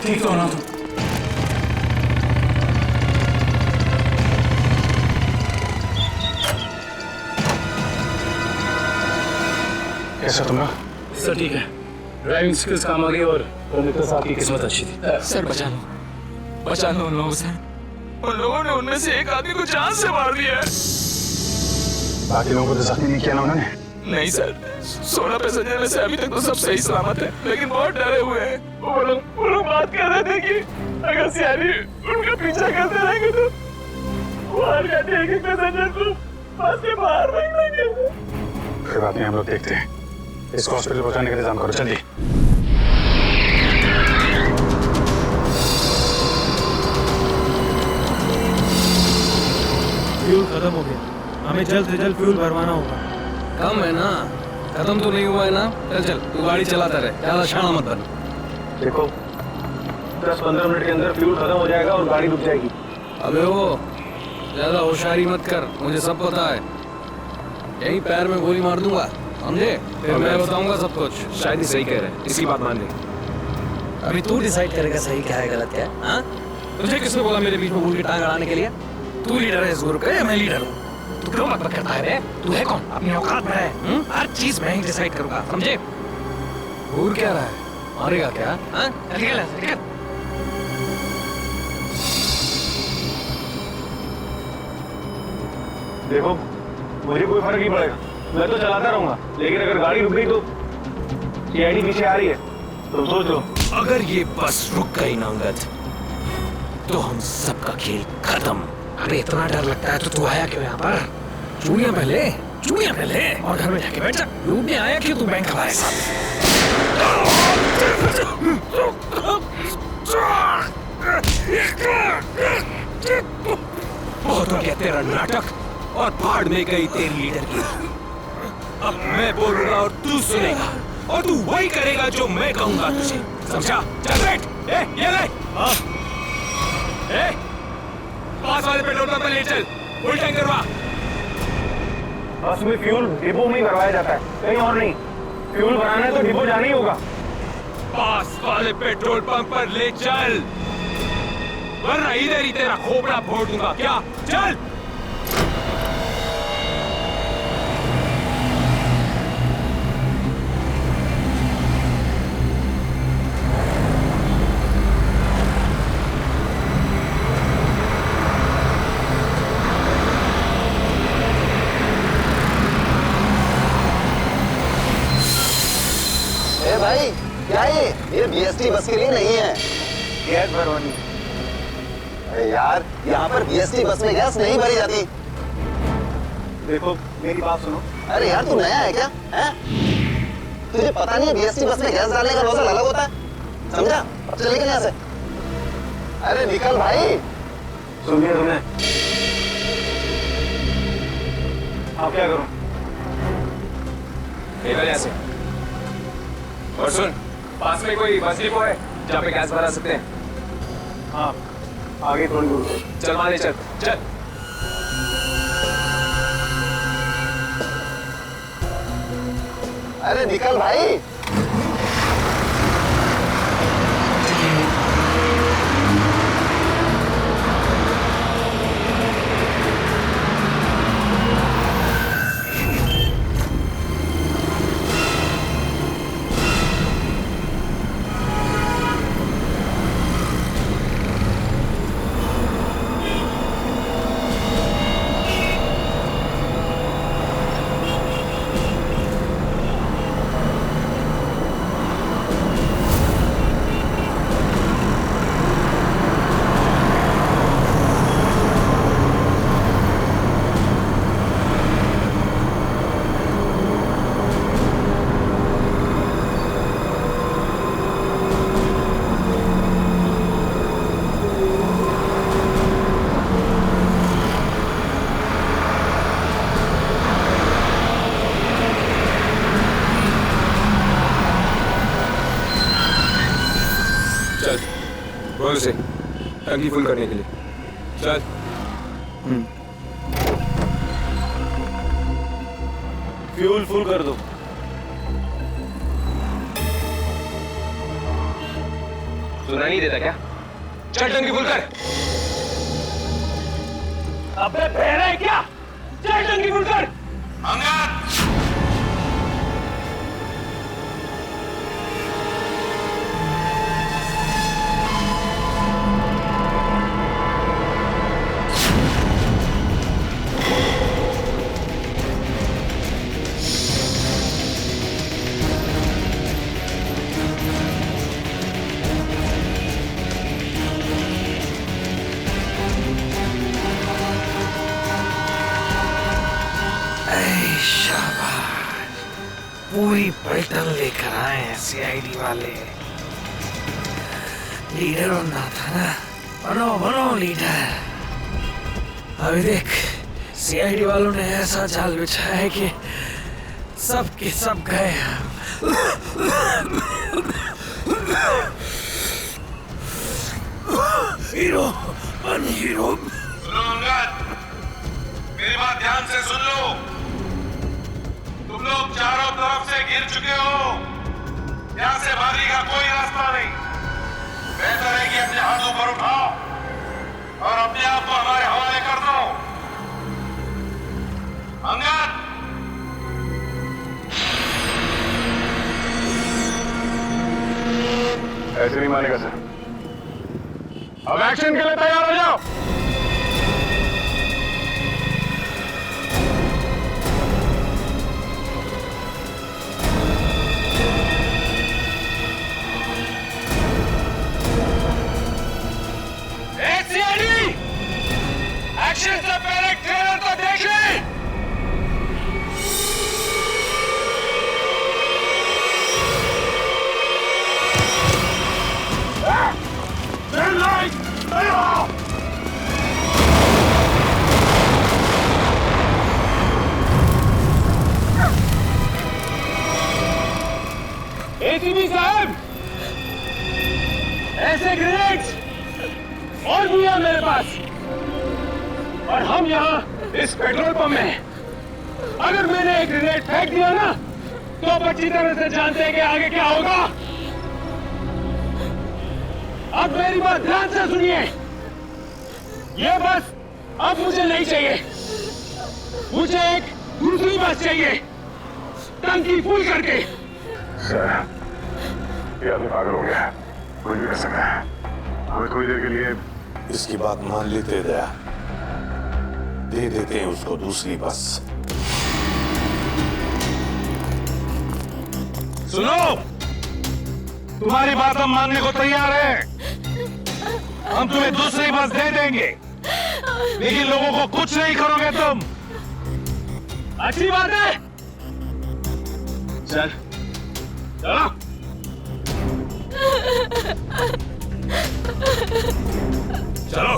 ठीक तो हो ना तुम? कैसा तुम? सर ठीक है, ड्राइविंग स्किल्स काम आ गई और मित्र साहब की किस्मत अच्छी थी। सर बचा लो उन लोगों से। उन लोगों ने उनमें से एक आदमी को जान से मार दिया है। बाकी लोगों को तो जख्मी नहीं किया ना उन्होंने? नहीं सर, 16 पैसेंजर में से अभी तक तो सब सही सलामत है, लेकिन बहुत डरे हुए हैं। वो लोग बात कर रहे थे कि अगर सियारी उनका पीछा करते रहेंगे तो वो हर जाते एक पैसेंजर को बस के बाहर फेंक देंगे। कोई बात नहीं, हम लोग देखते हैं। इसको हॉस्पिटल पहुंचाने का इंतजाम करो जल्दी। फ्यूल खत्म हो गया, हमें जल्द से जल्द फ्यूल भरवाना होगा। कम है ना, खत्म तो नहीं हुआ है ना। चल तू गाड़ी चलाता रहे, ज्यादा शाना मत बन। देखो 10-15 मिनट के अंदर फ्यूल खत्म हो जाएगा और गाड़ी रुक जाएगी। अबे वो ज्यादा होशियारी मत कर, मुझे सब पता है। यही पैर में गोली मार दूंगा, समझे? फिर मैं बताऊंगा सब कुछ। शायद ही सही कह रहे हैं, इसकी बात मान ले। अभी तू डिसाइड करेगा सही क्या है गलत क्या है। हाँ, तुझे किसने बोला मेरे बीच में भूल की टांग अड़ाने के लिए? तू लीडर है इस ग्रुप का या मैं लीडर हूँ? तू क्यों बकबक करता है बे? तू है कौन? अपनी औकात में है। हर चीज मैं ही डिसाइड करूंगा, समझे? घूर क्या रहा है? मारेगा क्या? हाँ, निकल। देखो मुझे कोई फर्क नहीं पड़ेगा, मैं तो चलाता रहूंगा, लेकिन अगर गाड़ी रुक गई तो सीआईडी पीछे आ रही है, तुम सोच लो। अगर ये बस रुक गई ना अंगद, तो हम सबका खेल खत्म। अरे इतना डर लगता है तो तू आया क्यों यहाँ पर? चूड़ियां पहले और घर में जाके बैठ जा। लूटने आया क्यों तू बैंक हमारे साथ? बहुत हो गया तेरा नाटक और भाड़ में गई तेरी लीडर की। अब मैं बोलूंगा और तू सुनेगा और तू वही करेगा जो मैं कहूंगा तुझे, समझा? चल बैठ। ये ले। पास वाले पेट्रोल पंप पे ले चल, फुल टैंक करवा। बस में फ्यूल डिपो में ही भरवाया जाता है, कहीं और नहीं। फ्यूल भराना है तो डिपो जाना ही होगा। पास वाले पेट्रोल पंप पर ले चल, वरना इधर ही तेरा खोपड़ा फोड़ दूंगा। क्या? चल। भाई क्या ये बीएसटी बस के लिए नहीं है। गैस भरवानी। अरे यार, यहाँ पर बीएसटी बस में गैस नहीं भरी जाती। देखो मेरी बात सुनो। अरे यार तू नया है क्या? हैं? तुझे पता नहीं है बीएसटी बस में गैस डालने का नोजल अलग होता है, समझा? अब चल निकल यहाँ से। अरे निकल भाई। सुन लिया तुमने? अब क्या करूं? निकल यहाँ से। और सुन, पास में कोई बस डिपो है जहाँ पे गैस भरा सकते हैं? हाँ, आगे थोड़ी दूर। चल मारे, चल चल। अरे निकल भाई। बोल से टंकी फुल करने के लिए चल। फ्यूल फुल कर दो। सुना नहीं देता क्या? चल टंकी फुल कर। अबे बहरा है क्या? चल टंकी फुल कर। पूरी पलटन लेकर आए हैं सीआईडी वाले। लीडर बनना था ना, बनो बनो लीडर। अभी देख सीआईडी वालों ने ऐसा जाल बिछाया है कि सब के सब गए। हीरो बन हीरो। सुनो अंगद, मेरी बात ध्यान से सुन लो। तुम लोग चारों तरफ से घिर चुके हो, यहां से भागने का कोई रास्ता नहीं। बेहतर है कि अपने हाथ ऊपर उठाओ और अपने आप को हमारे हवाले कर दो। अंगद, ऐसे नहीं मानेगा सर। अब एक्शन के लिए तैयार हो जाओ। एक्शन से पहले ट्रेलर तो देख ले। एसीपी साहब, ऐसे ग्रेनेड्स और भी है मेरे पास, और हम यहाँ इस पेट्रोल पंप में हैं। अगर मैंने एक ग्रेनेड फेंक दिया ना, तो आप अच्छी तरह से जानते हैं कि आगे क्या होगा। अब मेरी बात ध्यान से सुनिए। ये बस अब मुझे नहीं चाहिए, मुझे एक दूसरी बस चाहिए, टंकी फुल करके। सर, ये आदमी पागल हो गया, कुछ भी कर सकता है। हमें थोड़ी देर के लिए इसकी बात मान लेते दया, दे देते हैं उसको दूसरी बस। सुनो, तुम्हारी बात हम मानने को तैयार हैं। हम तुम्हें दूसरी बस दे देंगे, लेकिन लोगों को कुछ नहीं करोगे तुम। अच्छी बात है, चल चलो। चलो।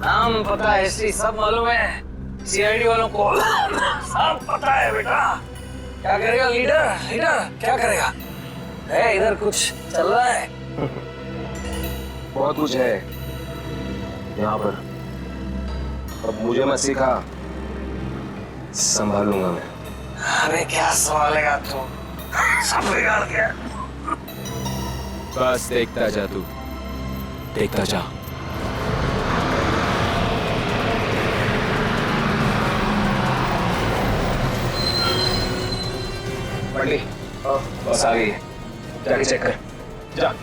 नाम पता हिस्ट्री सब मालूम है सीआईडी वालों को। सब पता है बेटा। क्या करेगा लीडर? लीडर क्या करेगा? है इधर कुछ चल रहा है? बहुत कुछ है यहाँ पर। अब मुझे मत सिखा, संभालूंगा मैं। अरे क्या संभालेगा तू? सब बिगाड़ गया। बस देखता जा तू, देखता जा। पंडित, बस आ गई है, जाके चेक कर। जा।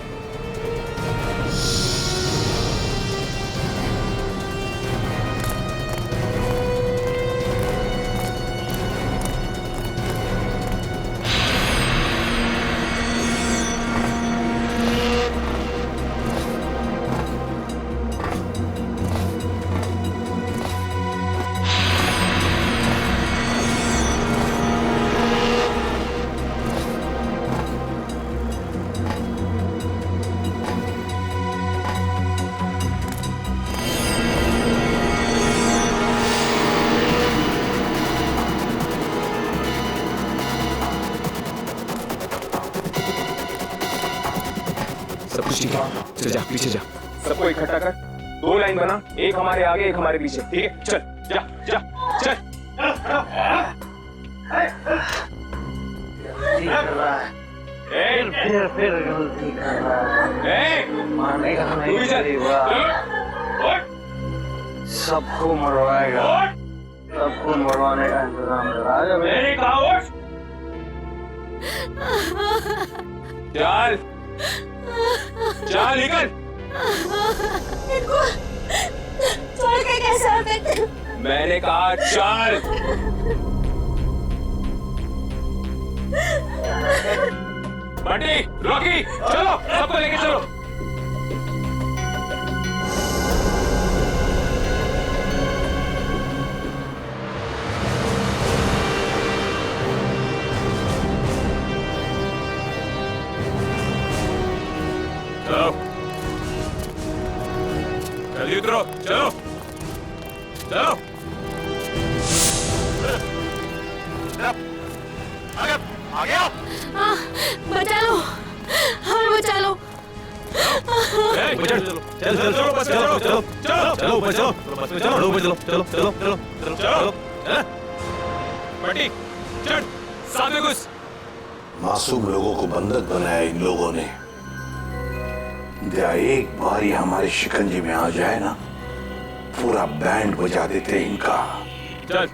सब कुछ ठीक है, चल जा, पीछे जा। सबको इकट्ठा कर, 2 लाइन बना, एक हमारे आगे एक हमारे पीछे, ठीक है? चल जा जा चल। फिर गलती कर रहा है। मारने का नहीं करेगा, सबको मरवाएगा, सबको मरवाने का इंतजाम करा। मेरी कहा चल चल निकल। इनको छोड़ के कैसे आ सकते हो? मैंने कहा चल। बंटी, रॉकी, चलो सबको लेके चलो। चलो जल्दी उतरो, चलो चलो। आगे आओ। बचा लो, हमें बचा लो। चलो चल चल चलो बस चलो चलो चलो चलो बस चलो बस में चलो चलो चलो चलो चलो चलो चलो बंटी चढ़ साथ में घुस। मासूम लोगों को बंधक बनाया इन लोगों ने। एक बार ही हमारे शिकंजे में आ जाए ना, पूरा बैंड बजा देते इनका। चल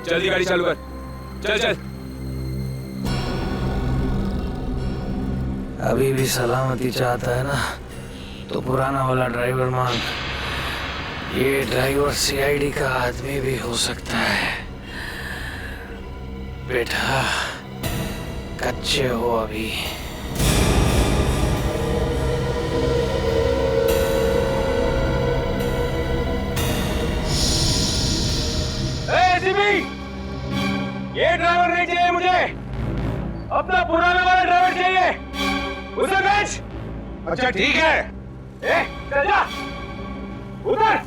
जल्दी गाड़ी चालू कर, चल चल। अभी भी सलामती चाहता है ना, तो पुराना वाला ड्राइवर मांग। ये ड्राइवर सीआईडी का आदमी भी हो सकता है। बेटा कच्चे हो अभी। ये ड्राइवर नहीं चाहिए मुझे, अपना पुराना वाला ड्राइवर चाहिए। उसे भेज। अच्छा ठीक है, चल जा उधर।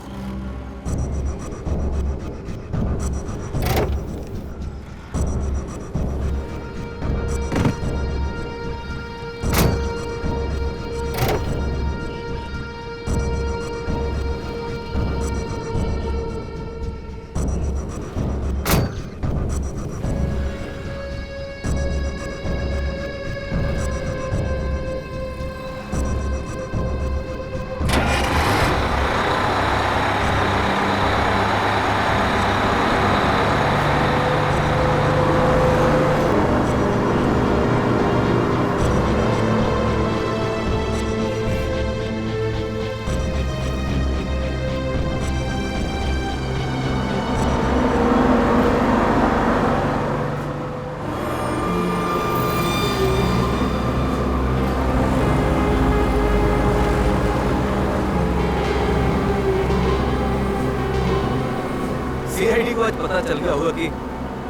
सीआईडी को आज पता चल गया होगा कि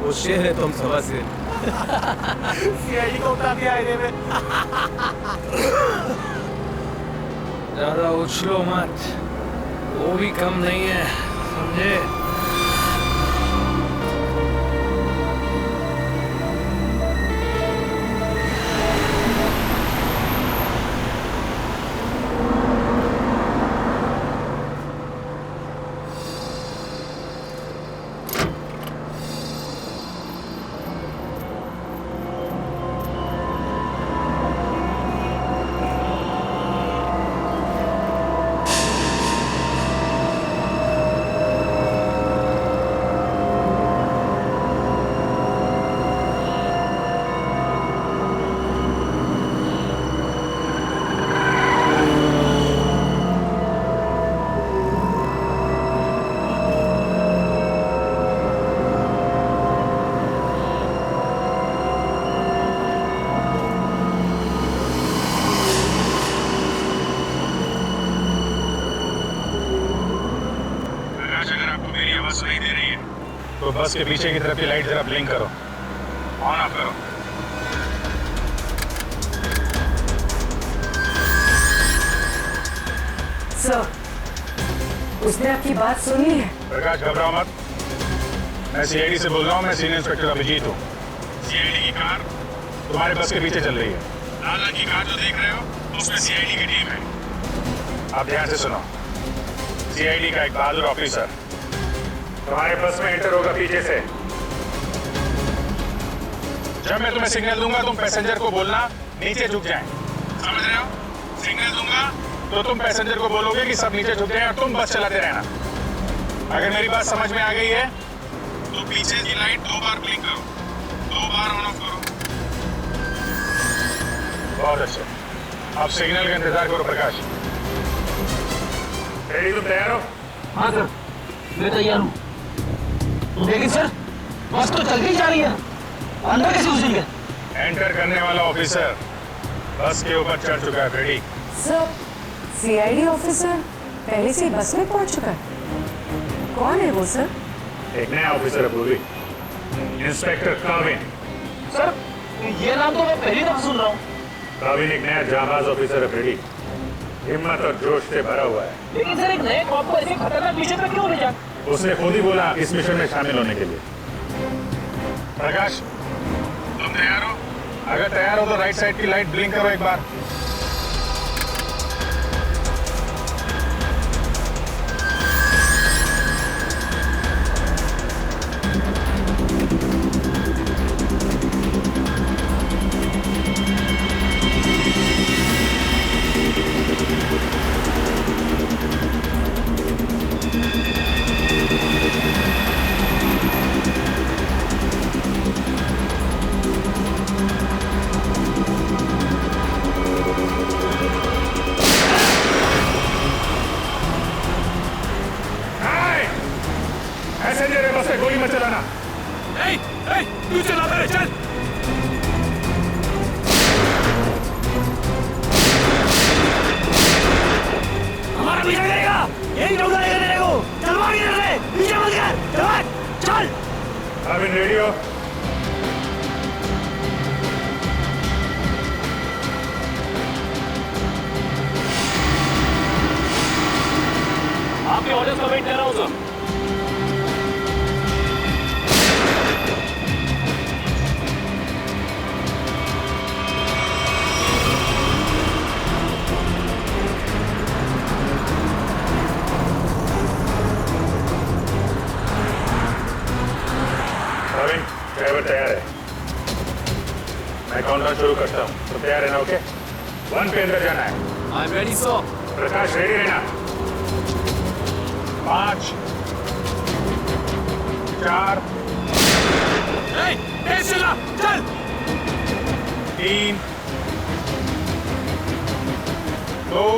वो शेर है तो हम सवा शेर। सीआईडी को उठा दिया आईने में। ज्यादा उछलो मत, वो भी कम नहीं है, समझे? सुनाई दे रही है तो बस के पीछे की तरफ की लाइट जरा ब्लिंक करो, ऑन ऑफ करो। सर, उसने आपकी बात सुनी है? प्रकाश घबराओ मत, मैं सीआईडी से बोल रहा हूँ। मैं सीनियर इंस्पेक्टर अभिजीत हूँ। सीआईडी की कार तुम्हारे बस के पीछे चल रही है। लाल रंग की कार जो देख रहे हो उसमें सीआईडी की टीम है। आप ध्यान से सुनो, सीआईडी का एक बहादुर ऑफिसर तुम्हारे बस में एंटर होगा पीछे से। जब मैं तुम्हें सिग्नल दूंगा तुम पैसेंजर को बोलना नीचे झुक जाएं। समझ रहे हो? सिग्नल दूंगा तो तुम पैसेंजर को बोलोगे कि सब नीचे झुक जाएं और तुम बस चलाते रहना। अगर मेरी बात समझ में आ गई है तो पीछे की लाइट 2 बार ब्लिंक करो, 2 बार ऑन ऑफ करो। बहुत अच्छा। अब सिग्नल का इंतजार करो प्रकाश। रेडी, तुम तैयार हो? हाँ सर, मैं तैयार हूँ। लेकिन सर बस तो चल के ही जा रही है, अंदर कैसे घुसेंगे? एंटर करने वाला ऑफिसर बस के ऊपर चढ़ चुका है। रेडी? सर, सीआईडी ऑफिसर पहले से ही बस में पहुंच चुका है। कौन है वो सर? एक नया ऑफिसर है पूरी, इंस्पेक्टर काविन। सर ये नाम तो मैं पहली दफा सुन रहा हूँ। काविन एक नया जाबाज ऑफिसर है रेडी, हिम्मत और जोश से भरा हुआ है। लेकिन सर एक नए कॉप को ऐसे खतरनाक मिशन में क्यों ले जा? उसने खुद ही बोला इस मिशन में शामिल होने के लिए। प्रकाश, तुम तैयार हो? अगर तैयार हो तो राइट साइड की लाइट ब्लिंक करो एक बार। पैसेंजर है, बस पे गोली मत चलाना। तू चलाता रहे, चल। हमारा पीछा करेगा, यही डोगा लेगा तेरे को। चल मार इधर से, पीछे मत कर, चल। काविन रेडी हो? आपके ऑर्डर्स का वेट कर रहा हूँ सर। काविन, ड्राइवर तैयार है। मैं काउंटडाउन शुरू करता हूँ, तो तैयार है ना? ओके, 1 पे अंदर जाना है। I am ready sir. Prakash ready रहना। 5 4 तेज चला, चल। 3 2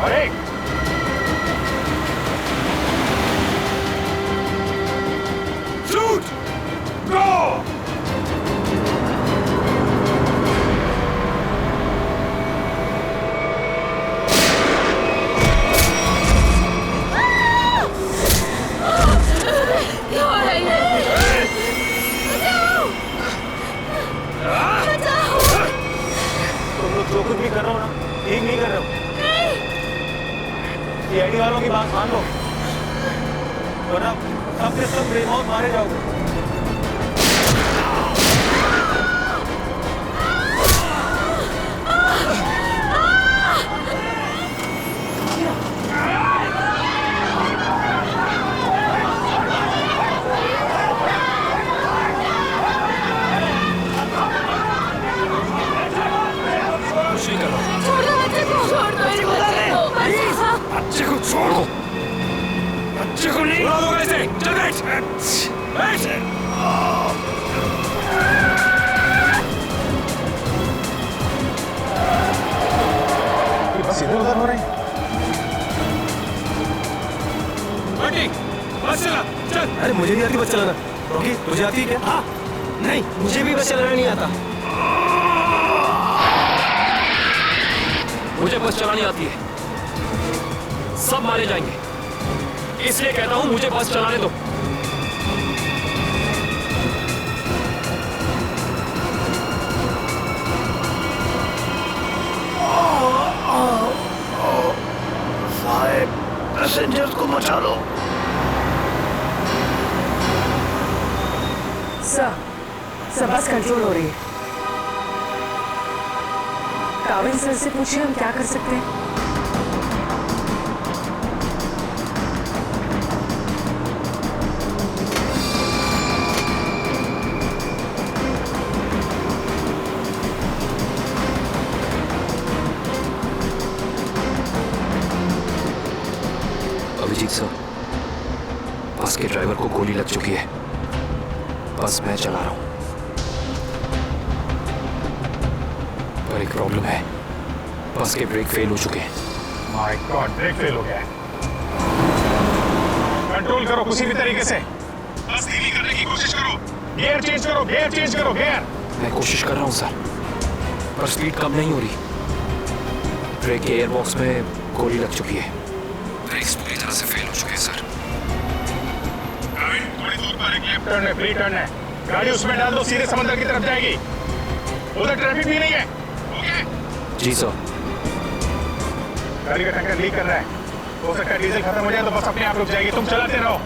और 1। शूट, गो। क्या हो रहा है? बचाओ! बचाओ! तुम लोग जो कुछ भी कर रहे हो ना, ठीक नहीं कर रहे हो। सीआईडी वालों की बात मान लो, वरना सब के सब बेमौत मारे जाओगे। छोड़ दो बच्चे को, छोड़ दो मेरे बच्चे को। बच्चे को छोड़ो, बच्चे को नहीं छोड़ोगे ऐसे। चल बैठ, बैठ। बस इधर उधर हो रहे हैं। बंटी, बस चला, चल। अरे मुझे नहीं आती बस चलाना। रॉकी, तुझे आती है क्या? हाँ। नहीं, मुझे भी बस चलाना नहीं आता। मुझे बस चलानी आती है, सब मारे जाएंगे, इसलिए कहता हूँ मुझे बस चलाने दो। पैसेंजर्स को बचा लो। सर बस कंट्रोल हो रही है। काविन सर से पूछिए हम क्या कर सकते हैं। अभिजीत सर, बस के ड्राइवर को गोली लग चुकी है। बस मैं चला रहा हूं, पर एक प्रॉब्लम है, बस के ब्रेक फेल हो चुके हैं। माय गॉड, ब्रेक फेल हो गया है। कंट्रोल करो किसी भी तरीके से, बस धीमी करने की कोशिश करो। गियर चेंज करो, गियर चेंज करो, गियर। मैं कोशिश कर रहा हूं सर, पर स्पीड कम नहीं हो रही। ब्रेक के एयरबॉक्स में गोली लग चुकी है। ब्रेक्स पूरी तरह से फेल हो चुके हैं सर। थोड़ी दूर पर एक लेफ्ट टर्न है, फ्री टर्न है। गाड़ी उसमें डाल दो, सीधे समंदर की तरफ जाएगी। उधर ट्रैफिक भी नहीं है। ओके जी सर। गाड़ी का टैंकर लीक कर रहा है, हो सकता है डीजल खत्म हो जाए तो बस अपने आप रुक जाएगी। तुम चलाते रहो।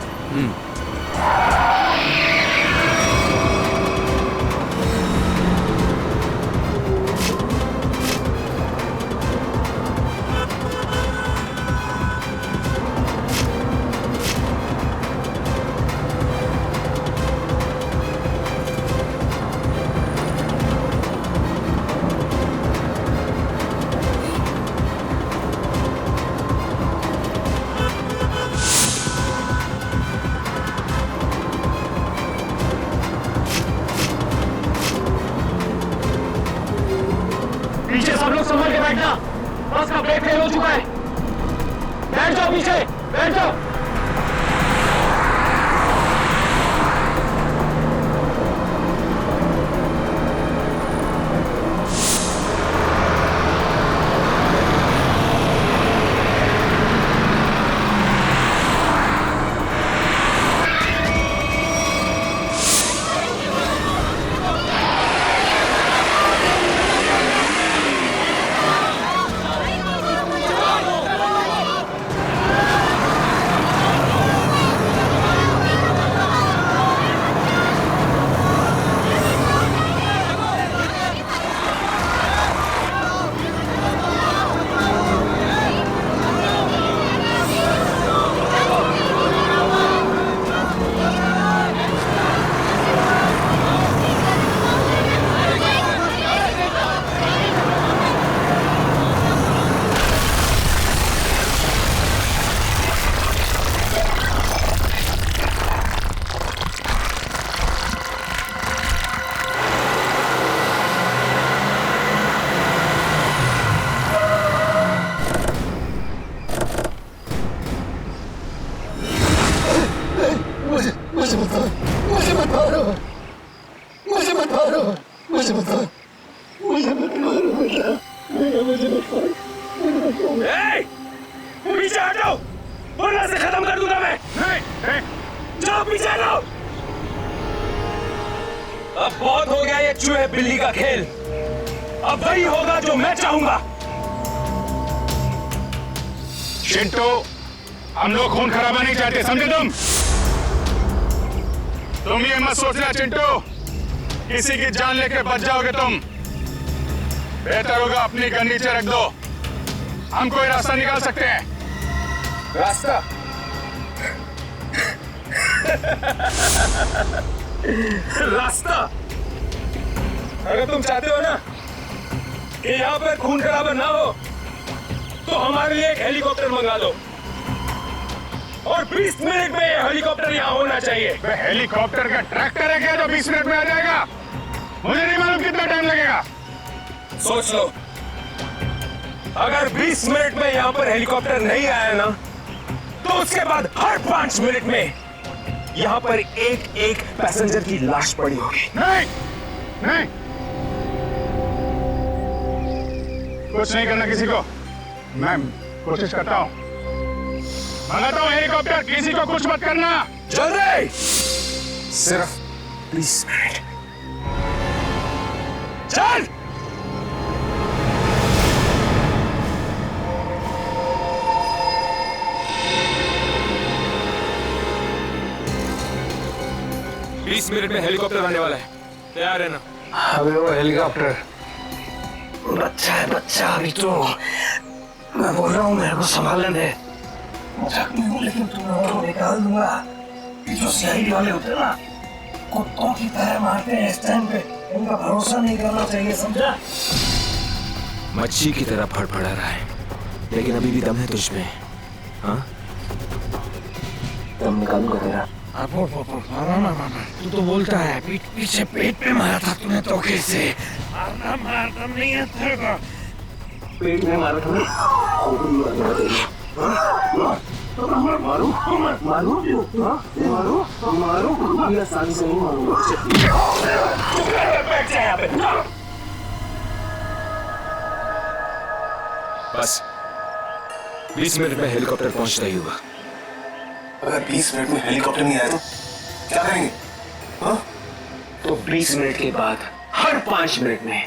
पीछे सब लोग संभल के बैठना, बस का ब्रेक फेल हो चुका है। बैठ जाओ पीछे, बैठ जाओ। पीछे हटो, वरना से खत्म कर दूंगा मैं। जाओ पीछे हटो। अब बहुत हो गया ये चूहे बिल्ली का खेल। अब वही होगा जो मैं चाहूंगा। चिंटू, हम लोग खून खराबा नहीं चाहते, समझे तुम ये मत सोचना चिंटू, किसी की जान लेके बच जाओगे तुम। बेहतर होगा अपनी गन नीचे रख दो, हम कोई रास्ता निकाल सकते हैं। रास्ता? रास्ता? अगर तुम चाहते हो ना कि यहाँ पर खून खराबा ना हो, तो हमारे लिए एक हेलीकॉप्टर मंगा दो, और 20 मिनट में ये हेलीकॉप्टर यहाँ होना चाहिए। हेलीकॉप्टर का ट्रैक्टर है क्या जो 20 मिनट में आ जाएगा? मुझे नहीं मालूम कितना टाइम लगेगा। सोच लो, अगर 20 मिनट में यहाँ पर हेलीकॉप्टर नहीं आया ना, तो उसके बाद हर 5 मिनट में यहाँ पर एक एक पैसेंजर की लाश पड़ी होगी। नहीं, नहीं, कुछ नहीं करना किसी को। मैं कोशिश करता हूँ, मंगाता हूँ हेलीकॉप्टर, किसी को कुछ मत करना। जल्दी, सिर्फ 20 मिनट। चल। बीस मिनट में हेलीकॉप्टर आने वाला है, तैयार है ना? अबे वो हेलीकॉप्टर बच्चा है, बच्चा। अभी तो मैं बोल रहा हूँ मेरे को संभालने दे। मजाक नहीं हूँ, लेकिन तुम्हें निकाल दूंगा। जो सीआईडी वाले होते हैं ना, कुत्तों की तरह मारते हैं इस टाइम पे। उनका भरोसा नहीं करना चाहिए, समझा? मच्छी की तरह फड़फड़ा रहा है, लेकिन अभी भी दम है तुझ में। हाँ? दम निकालूंगा तेरा। तू तो बोलता है पीछे पेट पे मारा था तूने धोखे से। मार दम नहीं है तेरे को। पेट में मारा था मारू ये आसानी से नहीं मारूंगा। बैठ जा यहाँ पे। बस 20 मिनट में हेलीकॉप्टर पहुंचता ही होगा। अगर 20 मिनट में हेलीकॉप्टर नहीं आया तो क्या करेंगे? हाँ? तो 20 मिनट के बाद हर 5 मिनट में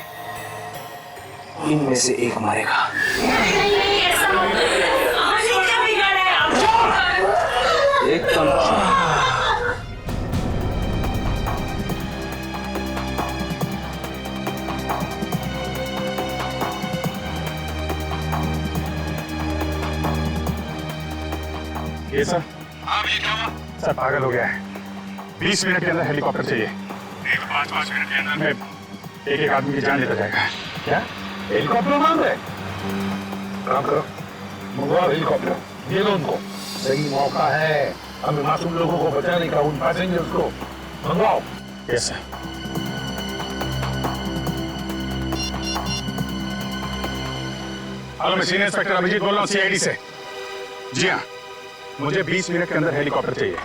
इनमें से एक मारेगा। एकदम ये सर। अब ये क्या हुआ? सर पागल हो गया है। 20 मिनट के अंदर हेलीकॉप्टर चाहिए। नहीं तो 5 मिनट के अंदर में एक आदमी की जान लेता जाएगा। क्या हेलीकॉप्टर मांग रहे? काम करो, मंगवाओ हेलीकॉप्टर, दे दो उनको। सही मौका है हमें मासूम लोगों को बचाने का, उन पैसेंजर्स को मंगवाओ। Yes sir. हेलो, मैं सीनियर इंस्पेक्टर अभिजीत बोल रहा हूँ CID से। जी हाँ, मुझे 20 मिनट के अंदर हेलीकॉप्टर चाहिए।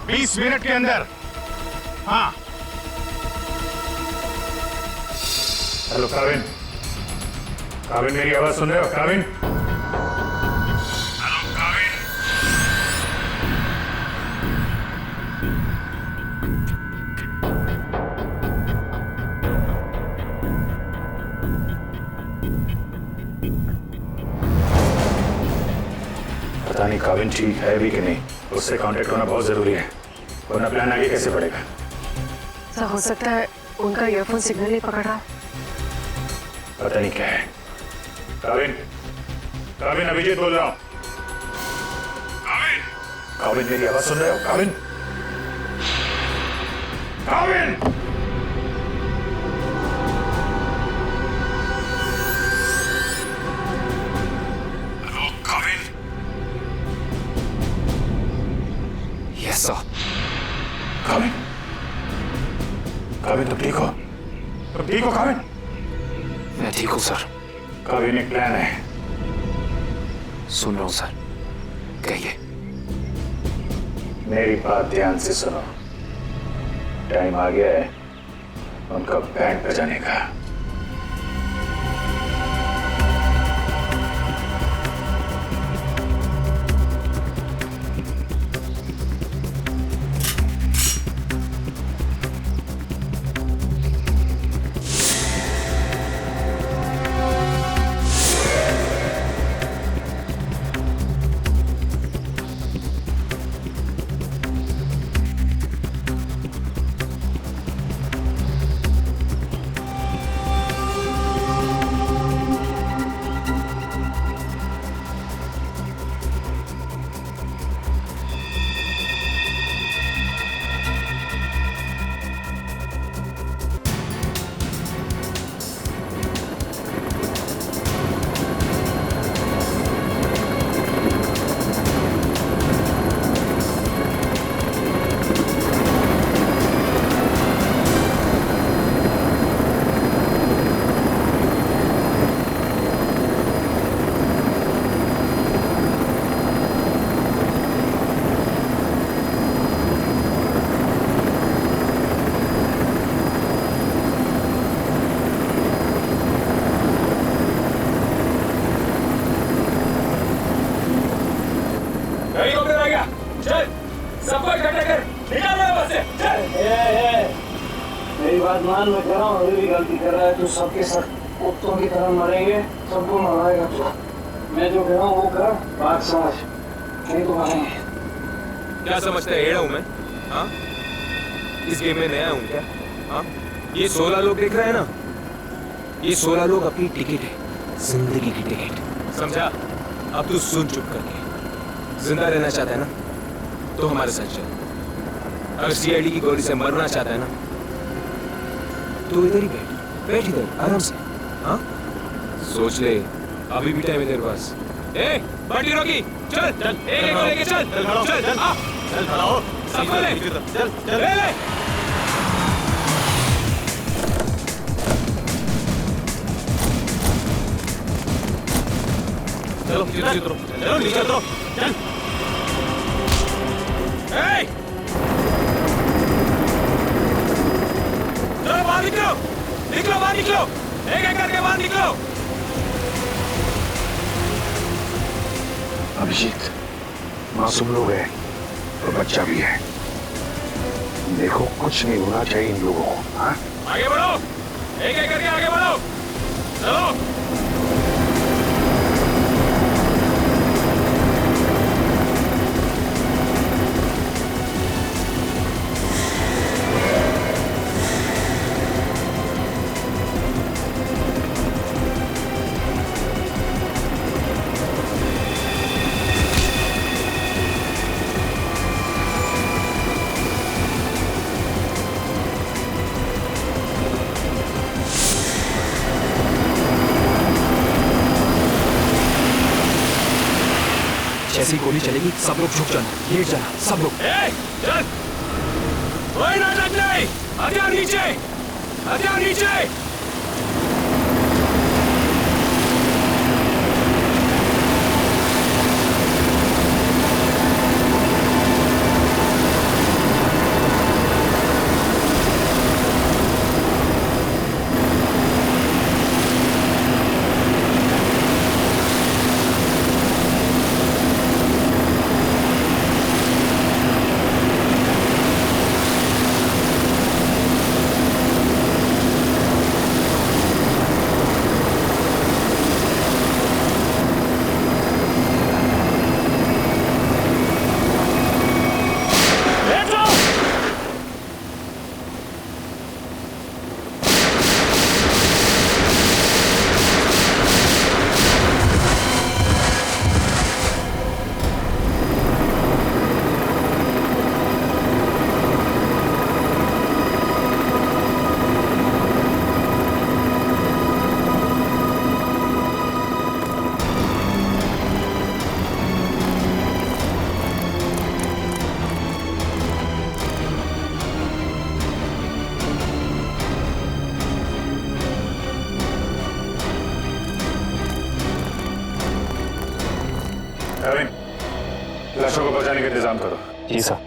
20 मिनट के अंदर। हाँ। हेलो काविन, काविन मेरी आवाज सुन रहे हो? काविन, हेलो काविन। पता नहीं काविन ठीक है भी कि नहीं, उससे कांटेक्ट होना बहुत जरूरी है, वरना प्लान आगे कैसे बढ़ेगा। सर हो सकता है उनका ईयरफोन सिग्नल नहीं पकड़ रहा। पता नहीं क्या है। काविन, काविन अभिजीत बोल रहा हूँ। काविन, काविन मेरी आवाज सुन रहे हो? Kavin, Kavin. Hello Kavin. Yes sir. Kavin, Kavin तुम ठीक हो? तुम ठीक हो काविन? मैं ठीक हूँ सर। काविन एक प्लान है। सुन रहा हूँ सर, कहिए। मेरी बात ध्यान से सुनो। टाइम आ गया है उनका बैंड बजाने का। हेलीकॉप्टर आ गया, चल सबको इकट्ठा कर, निकाल रहा है बस से, चल। मेरी बात मान, मैं कह रहा हूँ अभी भी गलती कर रहा है। तू सबके सब कुत्तों की तरह मरेंगे, सबको मरवाएगा तू। मैं जो कह रहा हूँ वो कर, बात समझ, नहीं तो मरेंगे। क्या समझते हैं, एड़ा हूँ मैं? हाँ, इस गेम में नया हूँ क्या? हाँ, ये 16 लोग देख रहे हैं ना, ये 16 लोग अपनी टिकट है, जिंदगी की टिकट, समझा? अब तू सुन चुप करके। जिंदा रहना चाहता है ना तो हमारे साथ चल। अगर CID की गोली से मरना चाहता है ना तो इधर ही बैठ इधर आराम से। हाँ, सोच ले, अभी भी टाइम है तेरे पास। ए बंटी रोकी चल चल एक को लेके चल चल चल आ चल खड़ा हो सबको ले चल चल ले चलो नीचे उतरो चलो नीचे उतरो चल ए चलो बाहर निकलो निकलो बाहर निकलो एक एक करके बाहर निकलो अभिजीत मासूम लोग हैं और बच्चा भी है। देखो कुछ नहीं होना चाहिए इन लोगों को। हाँ आगे बढ़ो एक एक करके आगे बढ़ो चलो जैसी गोली चलेगी सब लोग झुक जाना, लेट जाना सब लोग। चल कोई नाटक नहीं, हथियार नीचे, हथियार नीचे। लाशों को बचाने का इंतजाम करो। जी सर।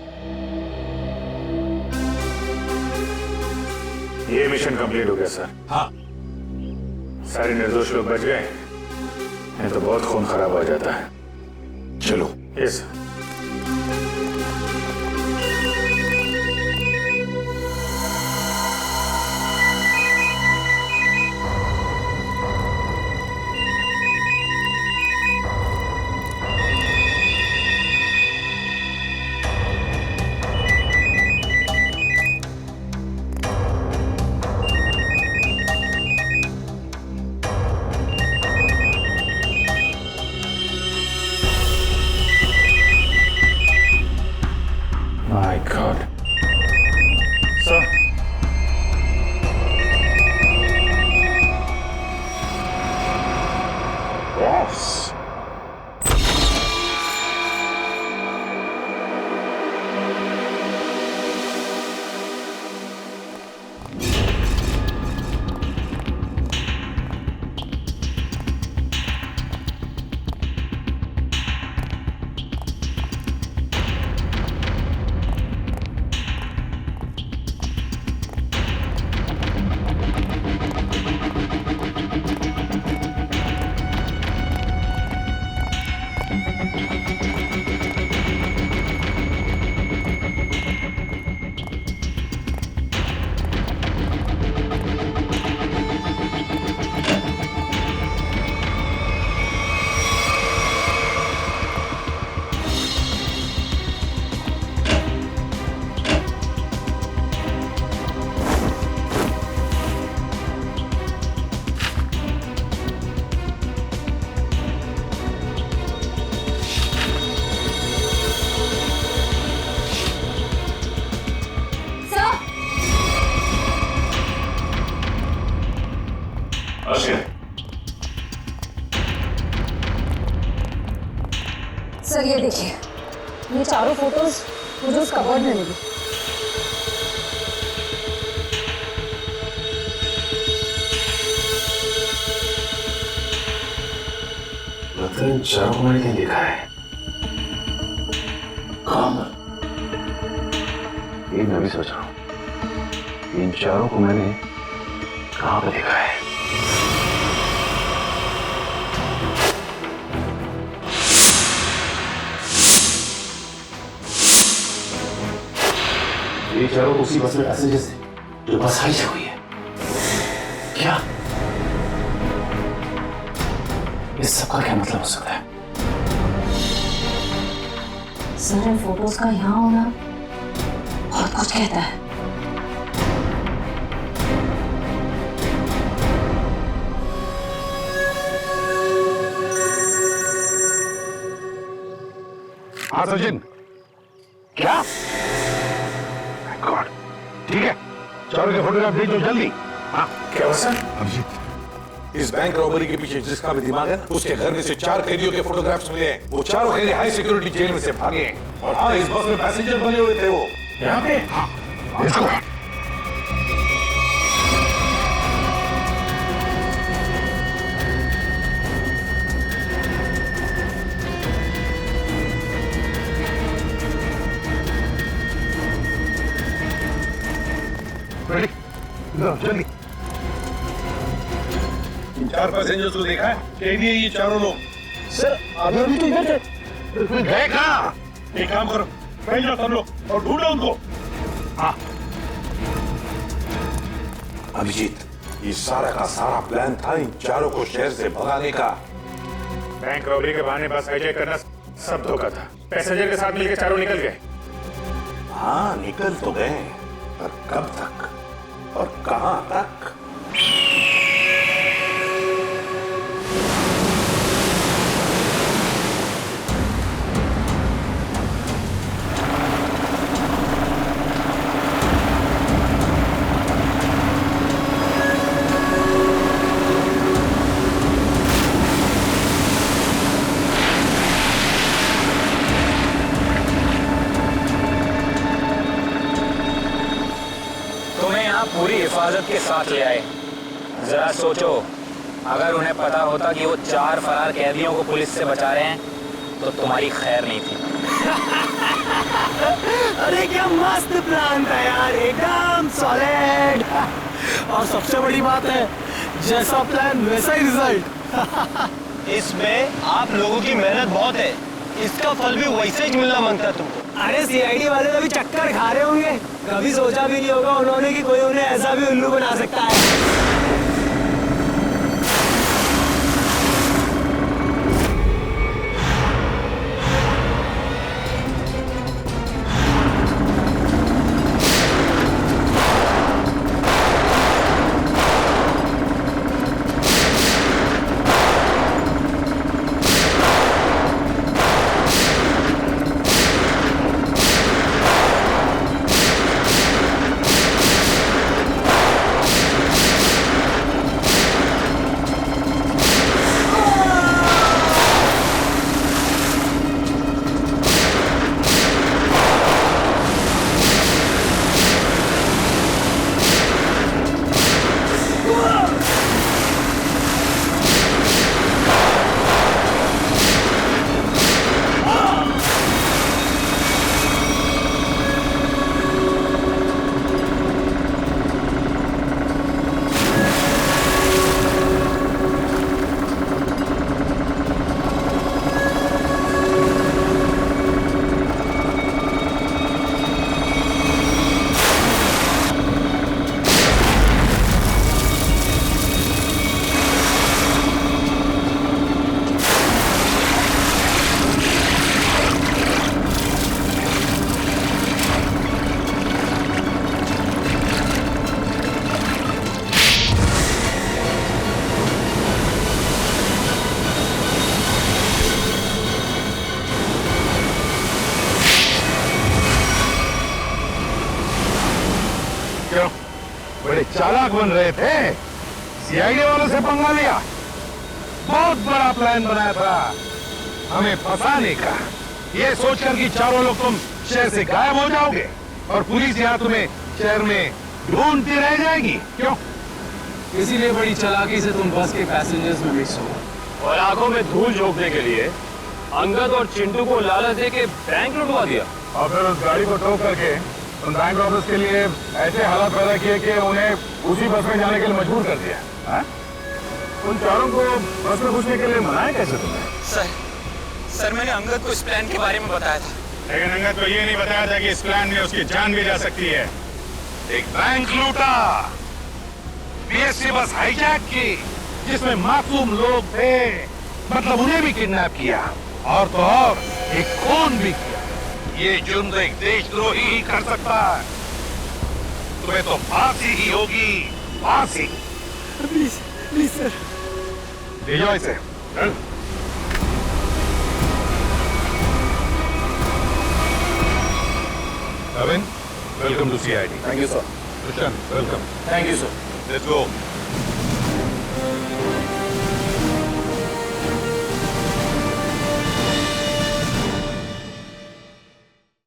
ये मिशन कंप्लीट हो गया सर। हाँ। सारे निर्दोष लोग बच गए, नहीं तो बहुत खून खराब हो जाता है। चलो। Yes. My God. Sir. Boss. Sir ये देखिए, ये चारों फोटोज मुझे उस कबर्ड में मिली। लगता है इन चारों को मैंने कहीं देखा है। कहाँ? ये मैं भी सोच रहा हूँ, इन चारों को मैंने कहाँ पे देखा है? ये चारों तो उसी बस में पैसेंजर्स थे जो बस हाईजैक हुई है। क्या इस सबका क्या मतलब हो सकता है? सर इन फोटोज का यहाँ होना बहुत कुछ कहता है। हाँ सचिन, क्या? गॉड, ठीक है, चारों के फोटोग्राफ भेजो जल्दी। हाँ क्या हुआ सर? अभिजीत, इस बैंक रॉबरी के पीछे जिसका भी दिमाग है ना, उसके घर में से 4 कैदियों के फोटोग्राफ्स मिले हैं। वो चारों कैदी हाई सिक्योरिटी जेल में से भागे हैं। और हाँ, इस बस में पैसेंजर बने हुए थे वो। यहाँ पे? हाँ, इसको रेडी, जल्दी। इन 4 पैसेंजर्स को देखा है? कैदी है ये चारों लोग। सर अभी तो इधर थे, गए कहाँ? एक काम करो, फैल जाओ सब लोग और ढूंढो उनको। हाँ अभिजीत, ये सारा का सारा प्लान था इन चारों को शहर से भगाने का। बैंक रॉबरी के बहाने बस हाईजैक करना सब धोखा था। पैसेंजर के साथ मिलकर चारों निकल गए। हाँ निकल तो गए, पर कब तक और कहां तक? पूरी हिफाजत के साथ ले आए। जरा सोचो, अगर उन्हें पता होता कि वो 4 फरार कैदियों को पुलिस से बचा रहे हैं तो तुम्हारी खैर नहीं थी। अरे क्या मस्त प्लान था यार, एकदम सॉलिड। और सबसे बड़ी बात है, जैसा प्लान वैसा ही रिजल्ट। इसमें आप लोगों की मेहनत बहुत है, इसका फल भी वैसे ही मिलना मांगता तुमको। अरे सीआईडी वाले तो भी चक्कर खा रहे होंगे, कभी सोचा भी नहीं होगा उन्होंने कि कोई उन्हें ऐसा भी उल्लू बना सकता है। बड़े चालाक बन रहे थे, सीआईडी वालों से पंगा लिया। बहुत बड़ा प्लान बनाया था हमें फंसाने का। ये सोचकर कि चारों लोग तुम शहर से गायब हो जाओगे और पुलिस यहाँ तुम्हें शहर में ढूंढती रह जाएगी। क्यों? इसीलिए बड़ी चालाकी से तुम बस के पैसेंजर्स में मिक्स हो और आंखों में धूल झोंकने के लिए अंगद और चिंटू को लालच दे के बैंक लुटवा दिया। और फिर उस गाड़ी को टो करके उन बैंक रॉबर्स के लिए ऐसे हालात पैदा किए कि उन्हें उसी बस में जाने के लिए मजबूर कर दिया। हाँ? उन चारों को बस में घुसने के लिए मनाया कैसे तुमने? सर मैंने अंगद को इस प्लान के बारे में बताया था। लेकिन अंगद को ये नहीं बताया था कि इस प्लान में उसकी जान भी जा सकती है। एक बैंक लूटा, बीएसटी बस हाईजैक की जिसमें मासूम लोग थे, मतलब उन्हें भी किडनैप किया और तो और एक खून भी किया। ये जुर्म तो एक देशद्रोही ही कर सकता है। तुम्हें तो फांसी ही होगी, फांसी। Please please sir. ले जाओ इसे। चल। Kevin, welcome to CID. Thank you sir. Krishan, welcome. Thank you sir. Let's go.